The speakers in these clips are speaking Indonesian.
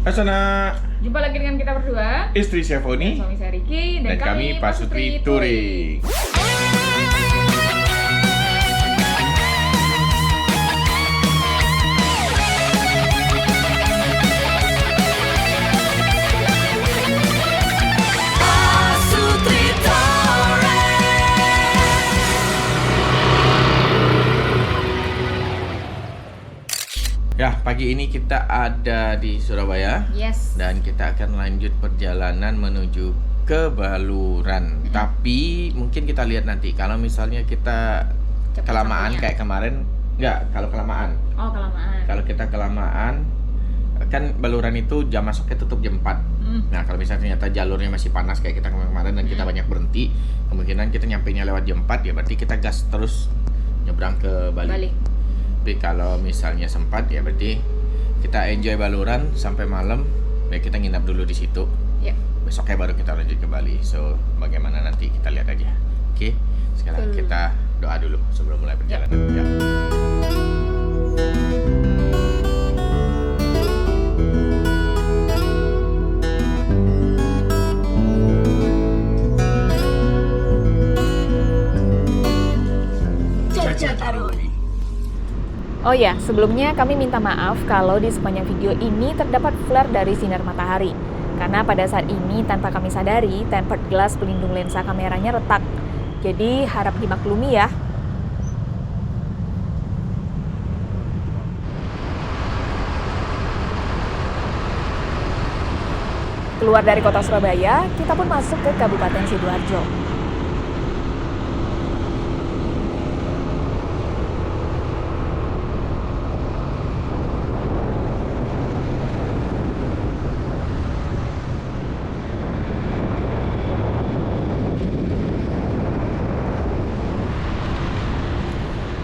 Asana. Jumpa lagi dengan kita berdua, Istri Syafoni, suami saya Riki, dan kami Pasutri Touring. Ya, pagi ini kita ada di Surabaya. Yes. Dan kita akan lanjut perjalanan menuju ke Baluran. Tapi mungkin kita lihat nanti kalau misalnya kita Cepat kelamaan sampainya. kayak kemarin. Enggak, kalau kelamaan. Oh, kelamaan. Kalau kita kelamaan kan Baluran itu jam masuknya tutup jam 4. Nah, kalau misalnya ternyata jalurnya masih panas kayak kita kemarin dan kita banyak berhenti, kemungkinan kita nyampainya lewat jam 4, ya berarti kita gas terus nyebrang ke Bali. Tapi kalau misalnya sempat, ya berarti kita enjoy Baluran sampai malam. Ya kita nginap dulu di situ. Ya. Besoknya baru kita lanjut ke Bali. So bagaimana nanti kita lihat aja. Oke. Sekarang kita doa dulu sebelum mulai perjalanan. Ya. Oh ya, sebelumnya kami minta maaf kalau di sepanjang video ini terdapat flare dari sinar matahari. Karena pada saat ini tanpa kami sadari, tempered glass pelindung lensa kameranya retak. Jadi harap dimaklumi ya. Keluar dari kota Surabaya, kita pun masuk ke Kabupaten Sidoarjo.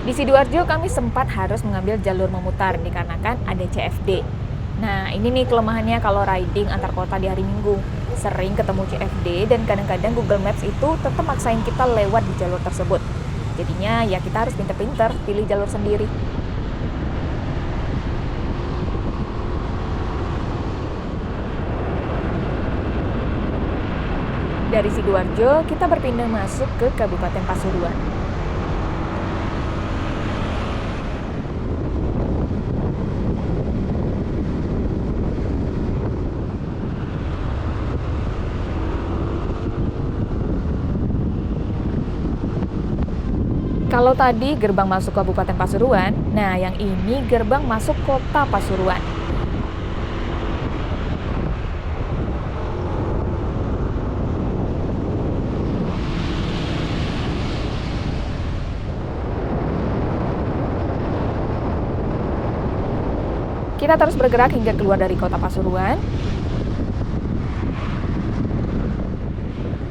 Di Sidoarjo kami sempat harus mengambil jalur memutar dikarenakan ada CFD. Nah, ini nih kelemahannya kalau riding antar kota di hari Minggu. Sering ketemu CFD dan kadang-kadang Google Maps itu tetap maksain kita lewat di jalur tersebut. Jadinya ya kita harus pinter-pinter pilih jalur sendiri. Dari Sidoarjo, kita berpindah masuk ke Kabupaten Pasuruan. Kalau tadi gerbang masuk Kabupaten Pasuruan, nah yang ini gerbang masuk Kota Pasuruan. Kita terus bergerak hingga keluar dari Kota Pasuruan.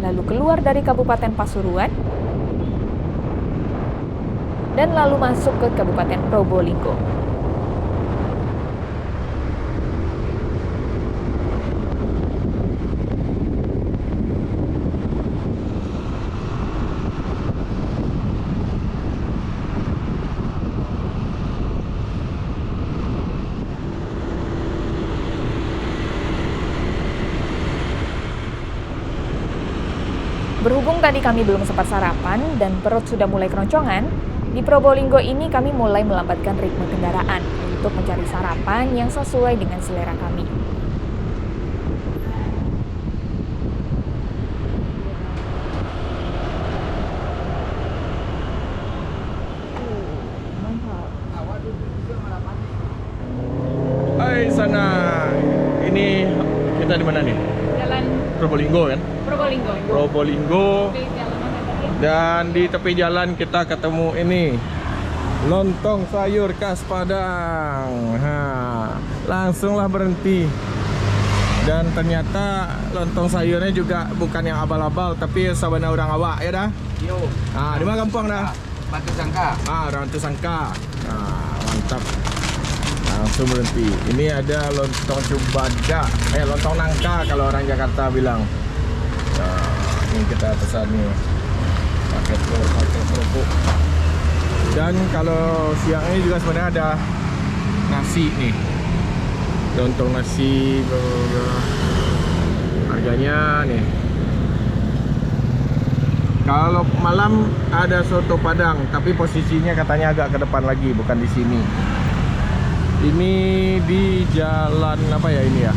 Lalu keluar dari Kabupaten Pasuruan. Dan lalu masuk ke Kabupaten Probolinggo. Berhubung tadi kami belum sempat sarapan dan perut sudah mulai keroncongan, di Probolinggo ini kami mulai melambatkan ritme kendaraan untuk mencari sarapan yang sesuai dengan selera kami. Hai sana. Ini kita di mana nih? Jalan Probolinggo kan? Probolinggo. Probolinggo. Dan di tepi jalan kita ketemu ini lontong sayur khas Padang. Langsunglah berhenti. Dan ternyata lontong sayurnya juga bukan yang abal-abal, tapi sabana orang awak ya dah. Yo. Di mana kampung dah? Batu Sangka. Batu Sangka. Mantap. Langsung berhenti. Ini ada lontong cubada, lontong nangka kalau orang Jakarta bilang. Ini kita pesan nih. Pakai kerupuk. Dan kalau siang ini juga sebenarnya ada nasi nih. Untuk nasi harganya nih. Kalau malam ada soto Padang, tapi posisinya katanya agak ke depan lagi, bukan di sini. Ini di jalan apa ya ini ya?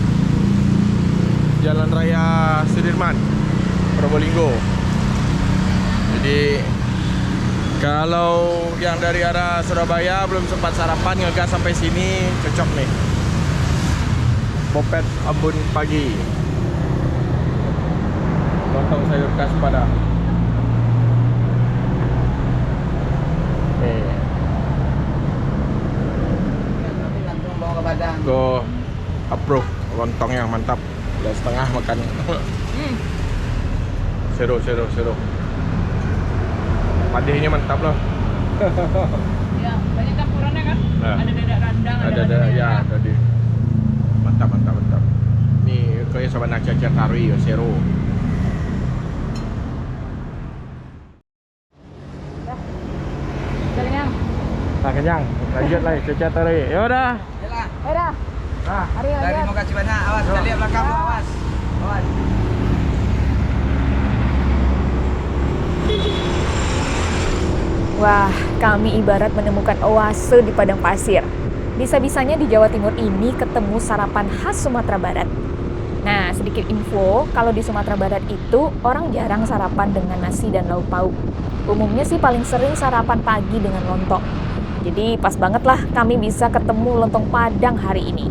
Jalan Raya Sudirman, Probolinggo. Jadi kalau yang dari arah Surabaya belum sempat sarapan, ngegas sampai sini cocok nih. Popet Ambon pagi. Lontong sayur khas Padang. Go approve, lontongnya mantap. Udah setengah makan. Seru. Padihnya mantap loh. Ya, banyak campurannya kan? Nah. Ada dada randang, Ada ya tadi. Mantap. Nih kayak sama cacar tarwi ya, seru. Kenyang. Nah, kenyang. Lanjut lagi cacar tarwi. Ya udah. Yalah. Dah. Nah, Hari Dari mau kasih banyak. Awas, kita lihat belakang lu, awas. Awas. Wah, kami ibarat menemukan oase di padang pasir. Bisa-bisanya di Jawa Timur ini ketemu sarapan khas Sumatera Barat. Nah, sedikit info, kalau di Sumatera Barat itu orang jarang sarapan dengan nasi dan lauk pauk. Umumnya sih paling sering sarapan pagi dengan lontong. Jadi pas banget lah kami bisa ketemu lontong Padang hari ini.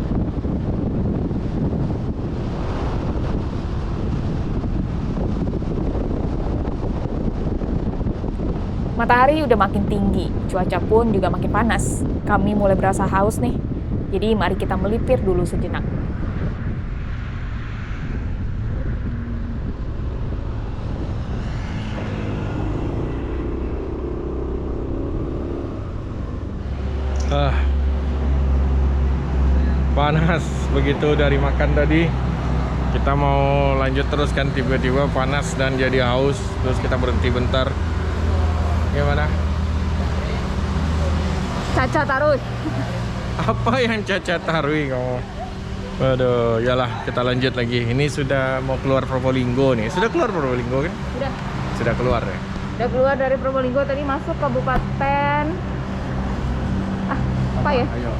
Matahari udah makin tinggi, cuaca pun juga makin panas. Kami mulai berasa haus nih. Jadi mari kita melipir dulu sejenak. Panas begitu dari makan tadi. Kita mau lanjut terus kan, tiba-tiba panas dan jadi haus. Terus kita berhenti bentar. Gimana? Caca taruh. Apa yang cacat tarwi kamu? Waduh, yalah kita lanjut lagi. Ini sudah mau keluar Probolinggo nih. Sudah keluar Probolinggo kan? Udah. Sudah keluar ya? Udah keluar dari Probolinggo, tadi masuk kabupaten apa ya? Ayo.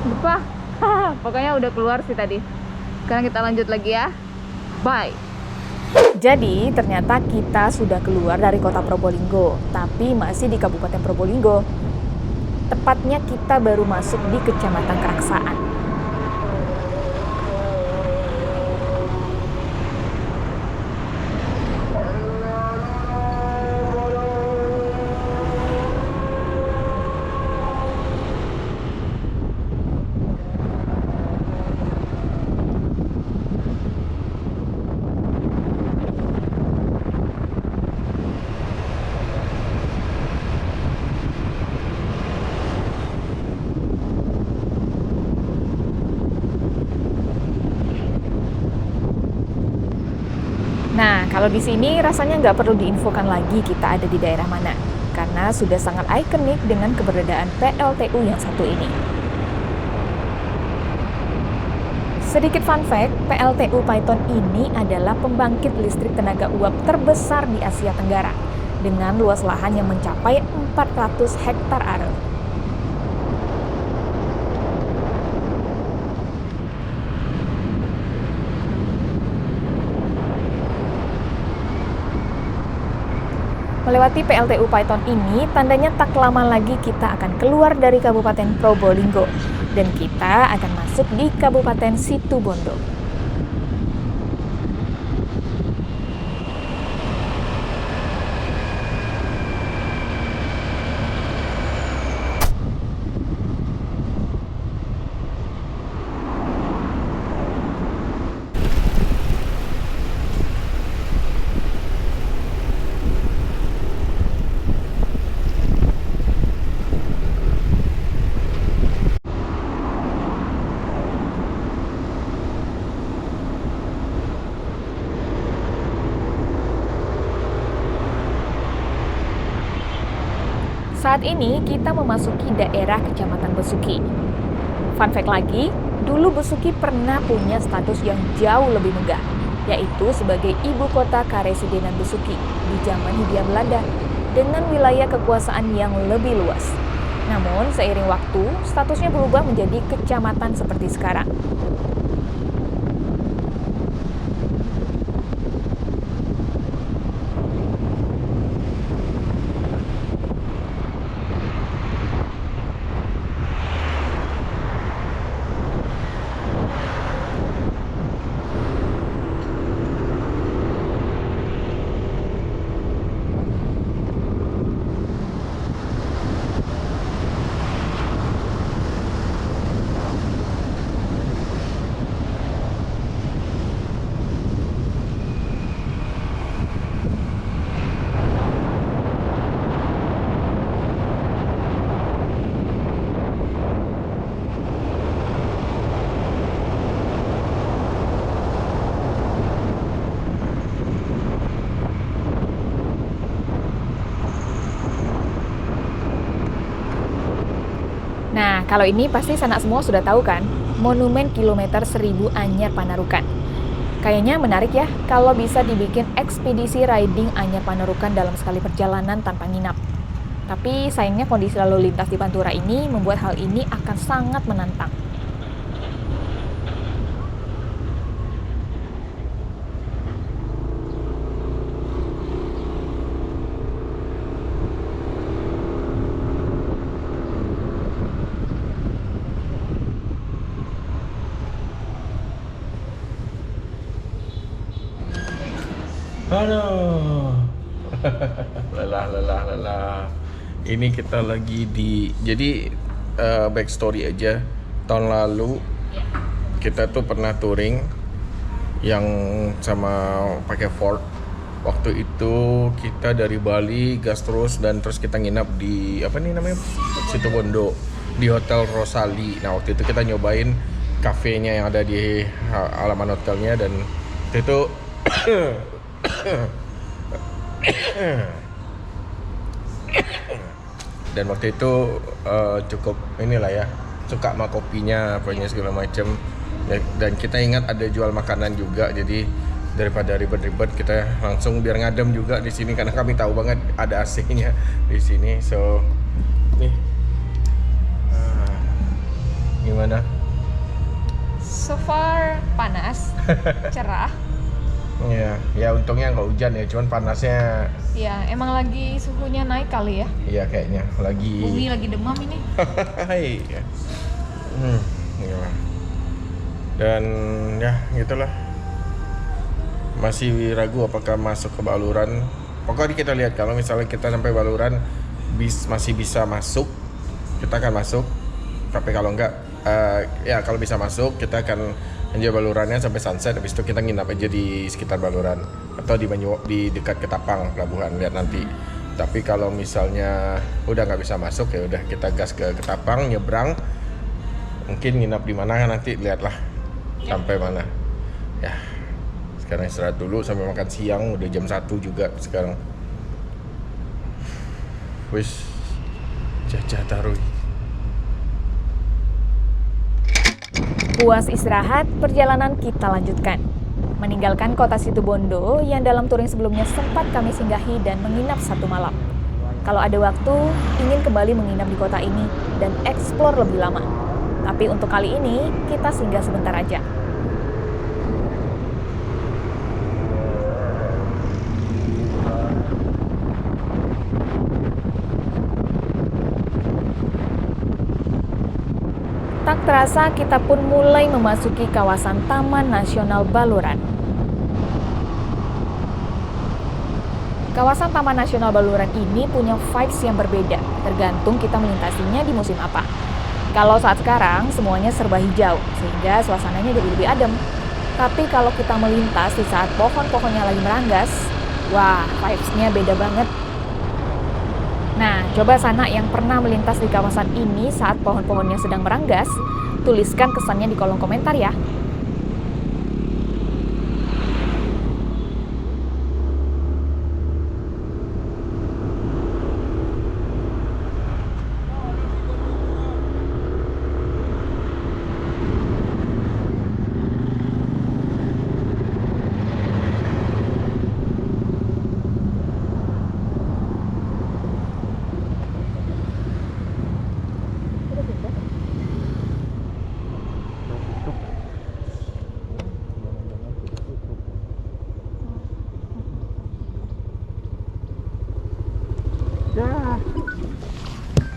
Lupa. Pokoknya udah keluar sih tadi. Sekarang kita lanjut lagi ya. Bye. Jadi ternyata kita sudah keluar dari kota Probolinggo, tapi masih di Kabupaten Probolinggo. Tepatnya kita baru masuk di Kecamatan Keraksaan. Nah, kalau di sini rasanya nggak perlu diinfokan lagi kita ada di daerah mana, karena sudah sangat ikonik dengan keberadaan PLTU yang satu ini. Sedikit fun fact, PLTU Paiton ini adalah pembangkit listrik tenaga uap terbesar di Asia Tenggara, dengan luas lahan yang mencapai 400 hektar are. Melewati PLTU Paiton ini, tandanya tak lama lagi kita akan keluar dari Kabupaten Probolinggo dan kita akan masuk di Kabupaten Situbondo. Saat ini kita memasuki daerah Kecamatan Besuki. Fun fact lagi, dulu Besuki pernah punya status yang jauh lebih megah, yaitu sebagai ibu kota Karesidenan Besuki di zaman Hindia Belanda dengan wilayah kekuasaan yang lebih luas. Namun, seiring waktu, statusnya berubah menjadi kecamatan seperti sekarang. Nah, kalau ini pasti sanak semua sudah tahu kan, Monumen Kilometer 1000 Anyar Panarukan. Kayaknya menarik ya kalau bisa dibikin ekspedisi riding Anyar Panarukan dalam sekali perjalanan tanpa nginap. Tapi sayangnya kondisi lalu lintas di Pantura ini membuat hal ini akan sangat menantang. Aduh. lelah. Ini kita lagi jadi backstory aja. Tahun lalu kita tuh pernah touring yang sama pakai Ford. Waktu itu kita dari Bali gas terus kita nginap di Situbondo di Hotel Rosali. Nah, waktu itu kita nyobain kafenya yang ada di halaman hotelnya dan itu dan waktu itu cukup inilah ya, suka sama kopinya apanya segala macam dan kita ingat ada jual makanan juga, jadi daripada ribet-ribet kita langsung biar ngadem juga di sini karena kami tahu banget ada AC-nya di sini. So nih gimana? So far panas, cerah. Ya untungnya nggak hujan ya, cuman panasnya. Ya, emang lagi suhunya naik kali ya. Iya kayaknya lagi. Bumi lagi demam ini. Hai. Iya. Dan ya gitulah. Masih ragu apakah masuk ke Baluran. Pokoknya kita lihat kalau misalnya kita sampai Baluran masih bisa masuk, kita akan masuk. Tapi kalau enggak, ya kalau bisa masuk kita akan enjoy Balurannya sampai sunset. Habis itu kita nginap aja di sekitar Baluran atau di dekat Ketapang pelabuhan, lihat nanti. Tapi kalau misalnya udah nggak bisa masuk ya udah kita gas ke Ketapang, nyebrang, mungkin nginap di mana nanti lihatlah sampai mana. Ya sekarang istirahat dulu sampai makan siang, udah jam 1 juga sekarang. Wis jajah taruh. Puas istirahat, perjalanan kita lanjutkan. Meninggalkan kota Situbondo yang dalam touring sebelumnya sempat kami singgahi dan menginap 1 malam. Kalau ada waktu, ingin kembali menginap di kota ini dan eksplor lebih lama. Tapi untuk kali ini, kita singgah sebentar aja. Tak terasa kita pun mulai memasuki kawasan Taman Nasional Baluran. Kawasan Taman Nasional Baluran ini punya vibes yang berbeda, tergantung kita melintasinya di musim apa. Kalau saat sekarang, semuanya serba hijau, sehingga suasananya jadi lebih adem. Tapi kalau kita melintas di saat pohon-pohonnya lagi meranggas, wah, vibes-nya beda banget. Nah, coba sanak yang pernah melintas di kawasan ini saat pohon-pohonnya sedang meranggas, tuliskan kesannya di kolom komentar ya.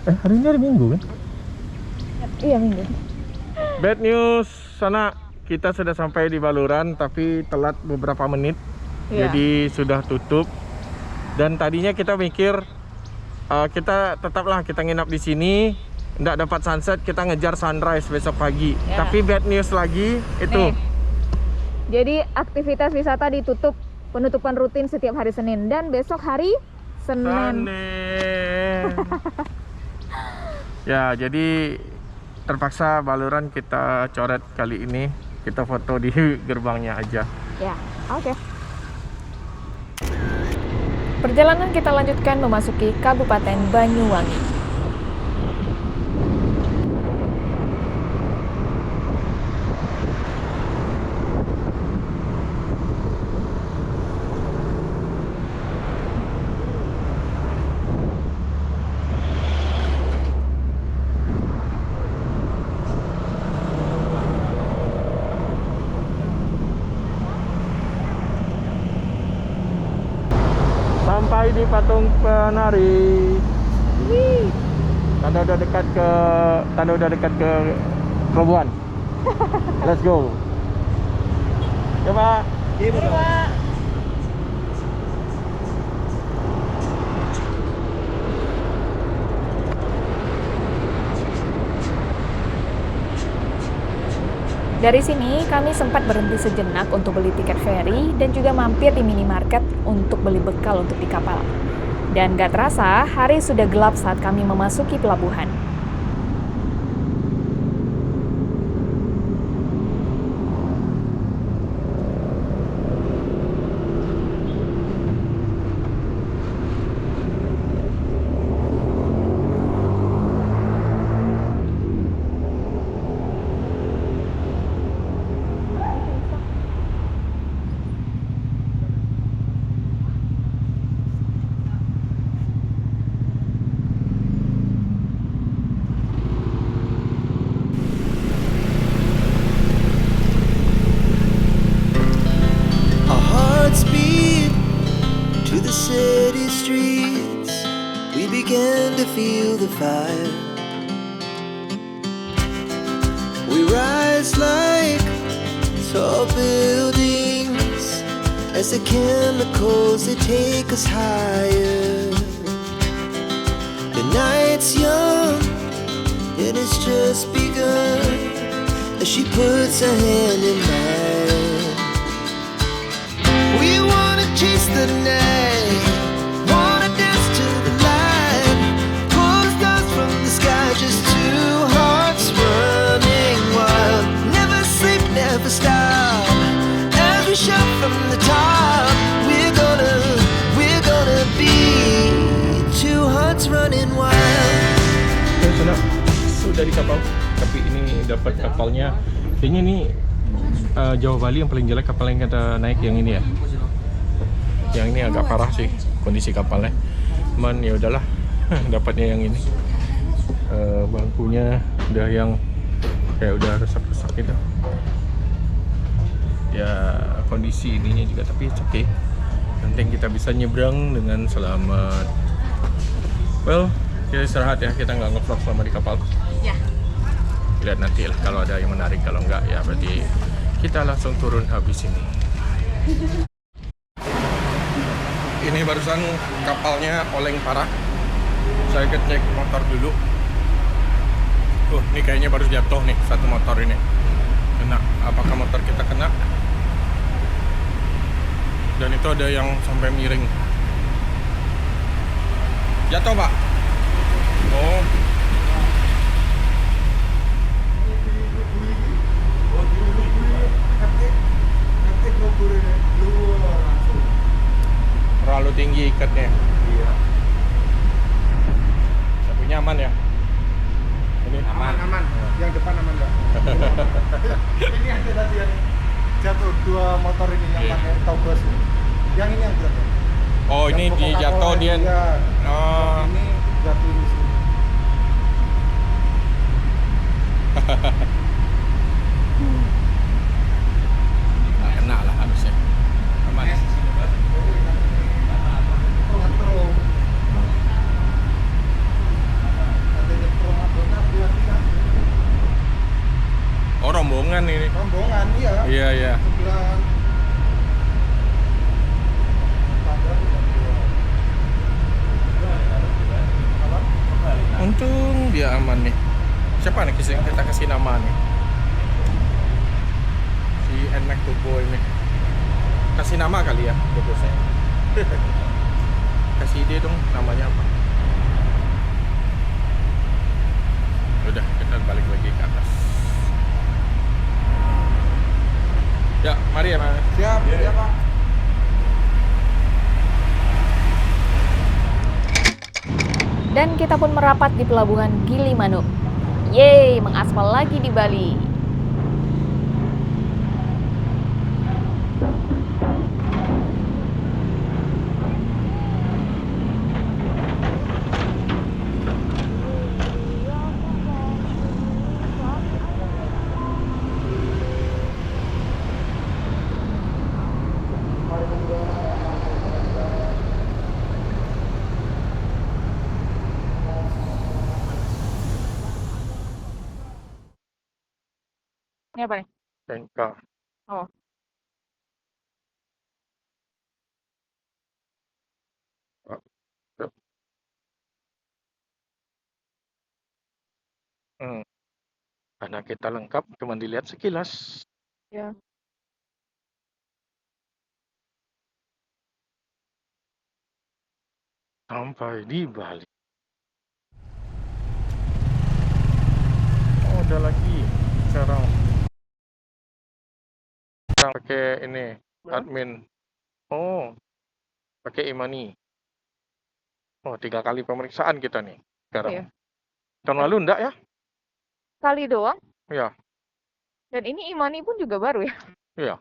Hari ini hari Minggu kan? Iya, Minggu. Bad news, sana kita sudah sampai di Baluran tapi telat beberapa menit. Iya. Jadi sudah tutup. Dan tadinya kita mikir kita tetaplah kita nginap di sini, nggak dapat sunset, kita ngejar sunrise besok pagi. Ya. Tapi bad news lagi itu. Nih. Jadi aktivitas wisata ditutup, penutupan rutin setiap hari Senin dan besok hari Senin. Ya, jadi terpaksa Baluran kita coret kali ini. Kita foto di gerbangnya aja. Ya, oke. Perjalanan kita lanjutkan memasuki Kabupaten Banyuwangi. Sampai di patung penari. Tanda udah dekat ke Pelabuhan. Let's go. Coba. Dari sini kami sempat berhenti sejenak untuk beli tiket feri dan juga mampir di minimarket untuk beli bekal untuk di kapal. Dan gak terasa, hari sudah gelap saat kami memasuki pelabuhan. Our hearts beat to the city streets. We began to feel the fire. We rise like tall buildings as the chemicals they take us higher. The night's young and it's just begun as she puts her hand in mine. We wanna chase the night, wanna dance to the light, pull the stars from the sky, just two hearts running wild. Never sleep, never stop, as we shout from the top. We're gonna be two hearts running wild. Sudah di kapal, tapi ini dapat kapalnya. Kayaknya ini Jawa Bali yang paling jelek kapal yang kita naik yang ini ya. Yang ini agak parah sih kondisi kapalnya. Cuman ya udahlah, dapatnya yang ini. Bangkunya udah yang kayak udah rusak-rusak gitu. Ya kondisi ininya juga tapi it's okay. Penting kita bisa nyebrang dengan selamat. Well, kita istirahat ya, kita nggak nge-vlog selama di kapal. Ya. Lihat nanti lah kalau ada yang menarik, kalau enggak ya berarti kita langsung turun habis ini. Ini barusan kapalnya oleng parah. Saya cek motor dulu. Ini kayaknya baru jatuh nih satu motor ini. Kena, apakah motor kita kena? Dan itu ada yang sampai miring. Jatuh, Pak. Oh. Terlalu tinggi ikatnya. Iya. Tapi nyaman ya. Ini Aman. Yang depan aman nggak? Ini ada tadi yang jatuh dua motor ini yang Iya. pakai tobas. Yang ini yang jatuh. Oh, Yang ini di Coca-Cola jatuh dia. iya. Oh. Ini jatuh di sini. Nggak kena lah harusnya. Aman. ini. Rombongan, iya. Iya, iya. Sebelah Tangerang jam 2. Apa? Untung dia aman nih. Siapa nih kita kasih nama nih? Si Nmax Turbo ini. Kasih nama kali ya, bagusnya. Kasih ide dong namanya apa. Udah, kita balik lagi ke atas. Ya, mari ya, Mas. Siap, siap, Pak. Dan kita pun merapat di pelabuhan Gilimanuk. Yeay, mengaspal lagi di Bali. Ini apa nih? Tengka. Oh. Karena kita lengkap, cuma dilihat sekilas. Ya. Sampai di Bali. Oh, ada lagi sekarang. Sekarang pakai ini admin. Oh, pakai Imani. Oh, 3 kali pemeriksaan kita nih sekarang. Iya. Tahun lalu enggak ya? Kali doang. Iya. Dan ini Imani pun juga baru ya. Iya.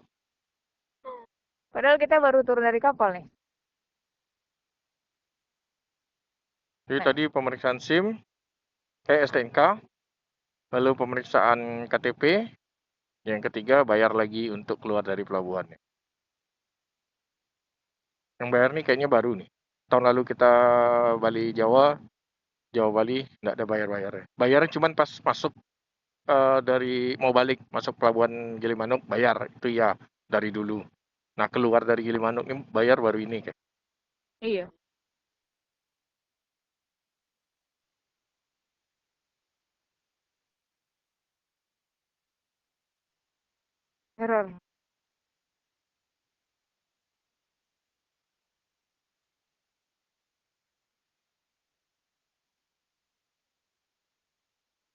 Padahal kita baru turun dari kapal nih. Jadi Nah. tadi pemeriksaan SIM, STNK, lalu pemeriksaan KTP, yang ketiga bayar lagi untuk keluar dari pelabuhan. Yang bayar nih kayaknya baru nih. Tahun lalu kita Bali Jawa Bali nggak ada bayar-bayarnya. Bayarnya cuma pas masuk dari mau balik masuk pelabuhan Gilimanuk bayar itu ya dari dulu. Nah keluar dari Gilimanuk ini bayar baru ini kayak. Iya. Error.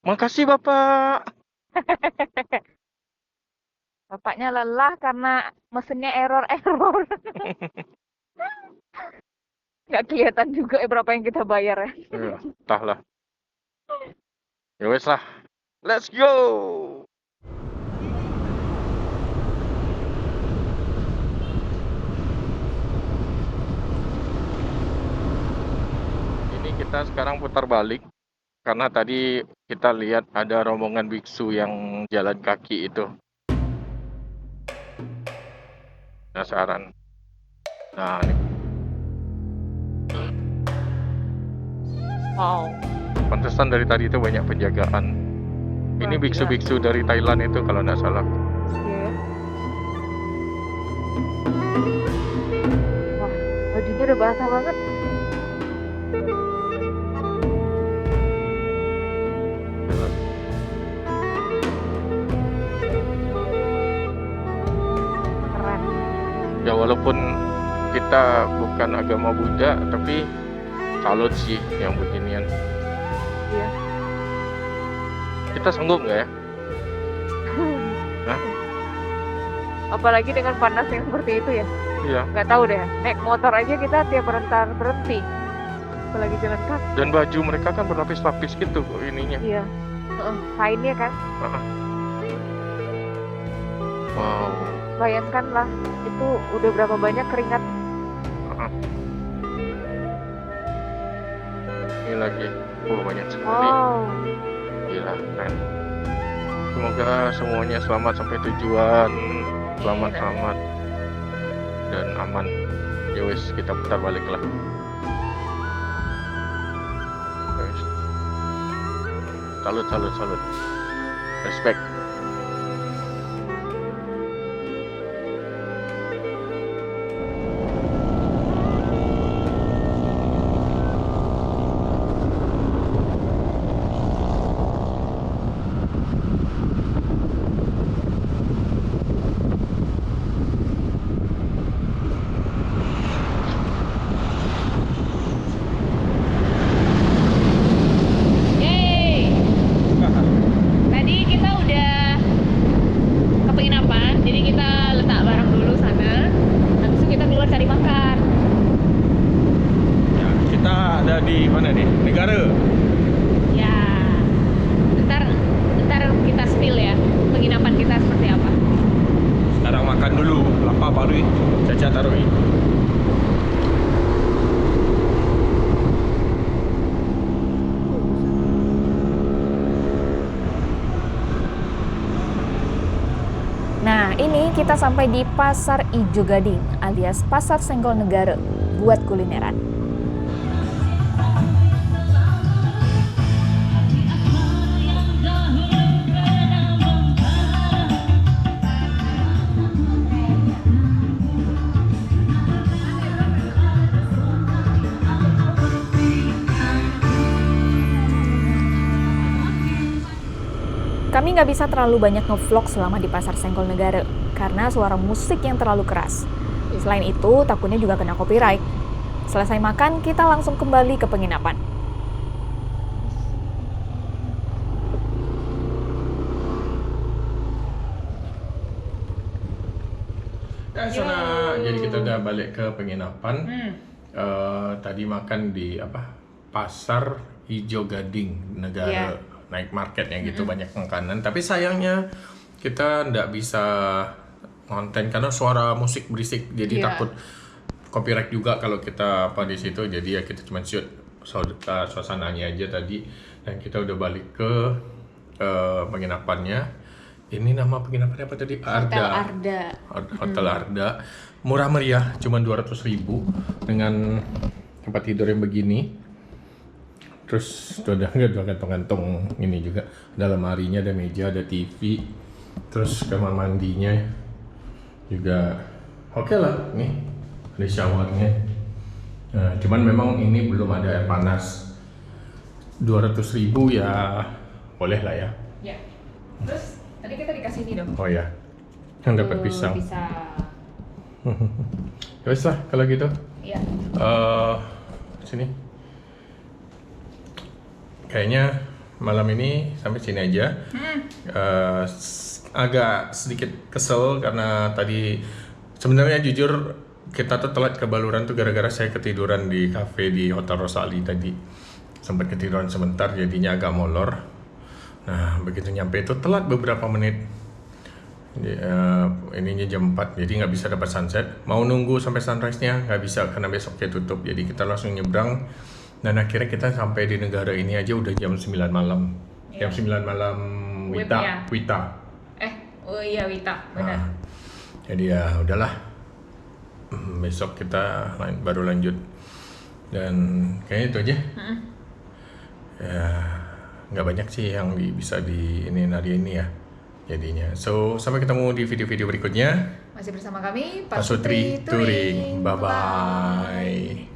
Makasih Bapak. Bapaknya lelah karena mesinnya error. Nggak kelihatan juga berapa yang kita bayar ya. Ya, entahlah. Ya wes lah. Let's go. Ini kita sekarang putar balik karena tadi kita lihat ada rombongan biksu yang jalan kaki itu. Penasaran. Nah, ini Wow. pantesan dari tadi itu banyak penjagaan. Ini Wah, biksu-biksu dari Thailand itu kalau nggak salah. Iya. Wah, bajunya udah basah banget. Keren. Ya walaupun kita bukan agama Buddha, tapi salut sih yang beginian. Iya. Kita sanggup nggak ya? Hah? Apalagi dengan panas yang seperti itu ya. Iya. Nggak tahu deh. Naik motor aja kita tiap berhenti. Apalagi jalan kaki. Dan baju mereka kan berlapis-lapis gitu ininya. Iya. Kainnya kan. Wow. Bayangkan lah, itu udah berapa banyak keringat. Ini lagi. Banyak sekali. Wow. Gila, keren. Semoga semuanya selamat sampai tujuan. Selamat dan aman. Ya wes, kita putar balik lah. Guys. Salut. Respect. negara. Ya, ntar kita spill ya penginapan kita seperti apa. Sekarang makan dulu, lapar baru Caca taruh. Nah, ini kita sampai di Pasar Ijo Gading alias Pasar Senggol Negara buat kulineran. Kami nggak bisa terlalu banyak ngevlog selama di Pasar Senggol Negara karena suara musik yang terlalu keras. Selain itu, takutnya juga kena copyright. Selesai makan, kita langsung kembali ke penginapan. Jadi kita udah balik ke penginapan. Tadi makan di Pasar Ijo Gading Negara. Naik marketnya gitu, banyak makanan. Tapi sayangnya kita nggak bisa konten karena suara musik berisik, jadi takut copyright juga kalau kita di situ. Jadi ya kita cuma shoot suasananya aja tadi, dan kita udah balik ke penginapannya. Ini nama penginapannya apa tadi? Hotel Arda. Murah meriah, cuma 200.000 dengan tempat tidur yang begini. Terus ada kantong-kantong ini juga, dalam lemarinya ada meja, ada TV, terus kamar mandinya juga oke lah, nih ada showernya. Nah, cuman memang ini belum ada air panas. 200.000 ya boleh lah ya. Ya. Terus tadi kita dikasih ini dong. Oh ya, yang dapat pisang. Bisa. Terus lah kalau gitu. Iya. Sini. Kayaknya malam ini sampai sini aja. Agak sedikit kesel karena tadi sebenarnya jujur kita tuh telat ke Baluran tuh gara-gara saya ketiduran di kafe di Hotel Rosali tadi. Sempat ketiduran sebentar jadinya agak molor. Nah, begitu nyampe itu telat beberapa menit. Ininya jam 4, jadi nggak bisa dapat sunset. Mau nunggu sampai sunrise-nya nggak bisa karena besoknya tutup. Jadi kita langsung nyebrang. Dan akhirnya kita sampai di negara ini aja udah jam 9 malam. Jam 9 malam Wita. Wita, benar. Nah, jadi ya udahlah. Besok kita baru lanjut. Dan kayaknya itu aja. Ya, nggak banyak sih yang bisa di hari ini ya. Jadinya. So, sampai ketemu di video-video berikutnya. Masih bersama kami, Pasutri Touring. Bye-bye.